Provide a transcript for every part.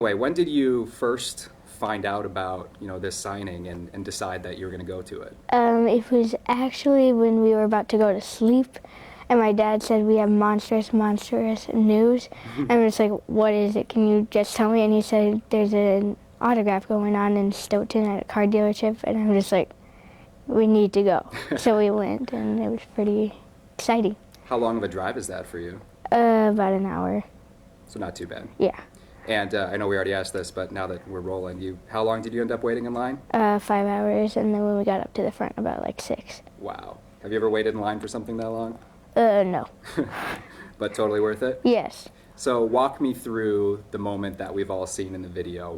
Wait, when did you first find out about, this signing and decide that you were going to go to it? It was actually when we were about to go to sleep, and my dad said we have monstrous, monstrous news. And I'm just like, what is it? Can you just tell me? And he said there's an autograph going on in Stoughton at a car dealership, and I'm just like, we need to go. So we went, and it was pretty exciting. How long of a drive is that for you? About an hour. So not too bad. Yeah. And I know we already asked this, but now that we're rolling, how long did you end up waiting in line? 5 hours, and then when we got up to the front, about like 6. Wow. Have you ever waited in line for something that long? No. But totally worth it? Yes. So walk me through the moment that we've all seen in the video.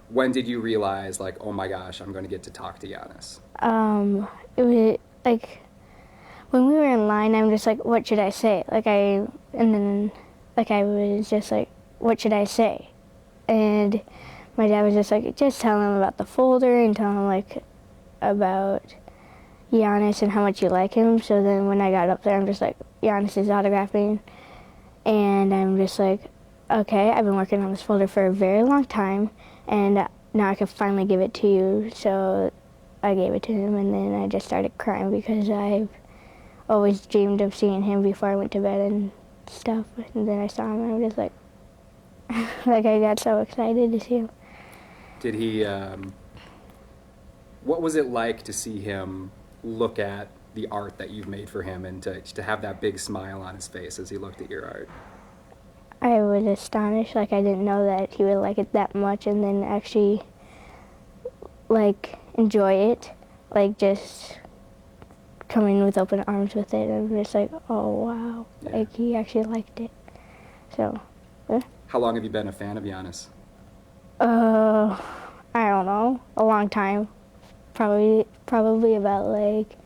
When did you realize, like, oh my gosh, I'm going to get to talk to Giannis? It was like when we were in line, I'm just like, what should I say? And then I was just like, what should I say? And my dad was just like, just tell him about the folder and tell him like about Giannis and how much you like him. So then when I got up there, I'm just like, Giannis is autographing. And I'm just like, okay, I've been working on this folder for a very long time, and now I can finally give it to you. So I gave it to him, and then I just started crying because I've always dreamed of seeing him before I went to bed and stuff. And then I saw him, and I was just like, like I got so excited to see him. Did he, what was it like to see him look at the art that you've made for him and to have that big smile on his face as he looked at your art? I was astonished, like I didn't know that he would like it that much, and then actually like enjoy it, like just come in with open arms with it. I'm just like, oh wow, Yeah. like he actually liked it. So, How long have you been a fan of Giannis? I don't know, a long time, probably about like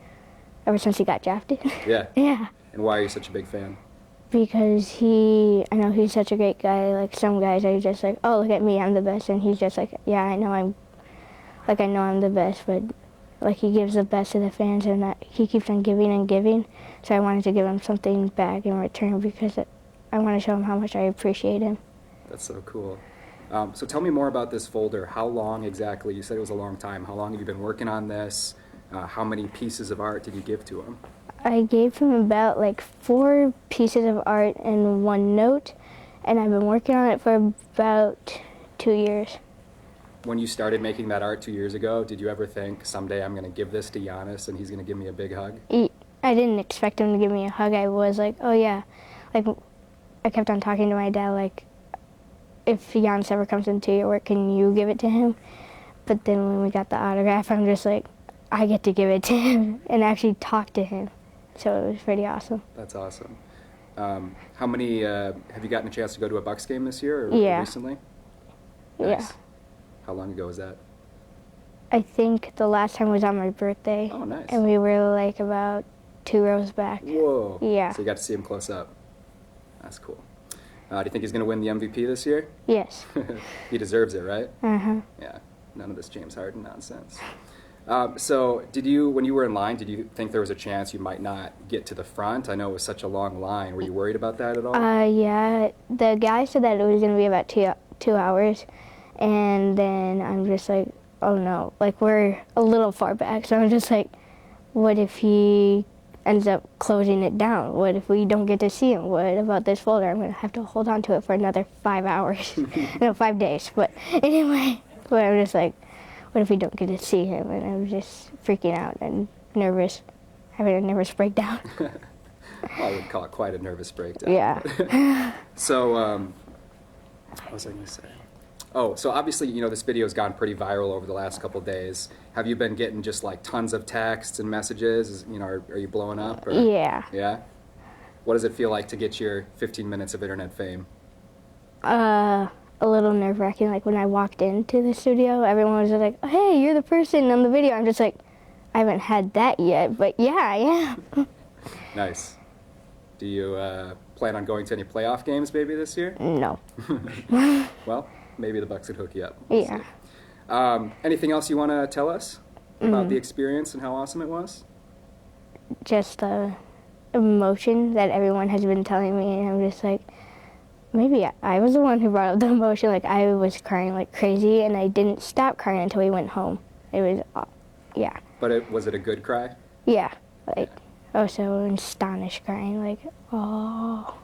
ever since he got drafted. Yeah. Yeah. And why are you such a big fan? Because I know he's such a great guy. Like some guys are just like, oh, look at me, I'm the best, and he's just like, yeah, I know I'm the best, but like he gives the best to the fans, and that he keeps on giving and giving. So I wanted to give him something back in return because I want to show him how much I appreciate him. That's so cool. So tell me more about this folder. How long exactly? You said it was a long time. How long have you been working on this? How many pieces of art did you give to him? I gave him about like 4 pieces of art and 1 note, and I've been working on it for about 2 years. When you started making that art 2 years ago, did you ever think someday I'm going to give this to Giannis and he's going to give me a big hug? I didn't expect him to give me a hug. I was like, oh yeah. Like, I kept on talking to my dad, like, if Giannis ever comes into your work, can you give it to him? But then when we got the autograph, I'm just like, I get to give it to him and actually talk to him. So it was pretty awesome. That's awesome. How many, have you gotten a chance to go to a Bucks game this year or Yeah. recently? Yeah. Nice. How long ago was that? I think the last time was on my birthday. Oh, nice. And we were like about 2 rows back. Whoa. Yeah. So you got to see him close up. That's cool. Do you think he's going to win the MVP this year? Yes. He deserves it, right? Uh-huh. Yeah. None of this James Harden nonsense. So when you were in line, did you think there was a chance you might not get to the front? I know it was such a long line. Were you worried about that at all? Yeah. The guy said that it was going to be about 2 hours. And then I'm just like, oh no. Like, we're a little far back. So I'm just like, what if he ends up closing it down? What if we don't get to see him? What about this folder? I'm going to have to hold on to it for another 5 hours. No, 5 days. But anyway, I'm just like, what if we don't get to see him? And I was just freaking out and nervous, having a nervous breakdown. Well, I would call it quite a nervous breakdown. Yeah. So, what was I going to say? Oh, so obviously, this video has gone pretty viral over the last couple days. Have you been getting just like tons of texts and messages? Are you blowing up? Or? Yeah. Yeah? What does it feel like to get your 15 minutes of internet fame? A little nerve-wracking. Like when I walked into the studio, everyone was like, oh, hey, you're the person on the video. I'm just like, I haven't had that yet, but yeah, I am. Nice. Do you plan on going to any playoff games maybe this year? No. Well, maybe the Bucks could hook you up. Yeah. See. Anything else you want to tell us about the experience and how awesome it was? Just the emotion that everyone has been telling me, and I'm just like, maybe I was the one who brought up the emotion. Like, I was crying like crazy, and I didn't stop crying until we went home. It was, yeah. But was it a good cry? Yeah, like, I was so astonished crying, like, oh.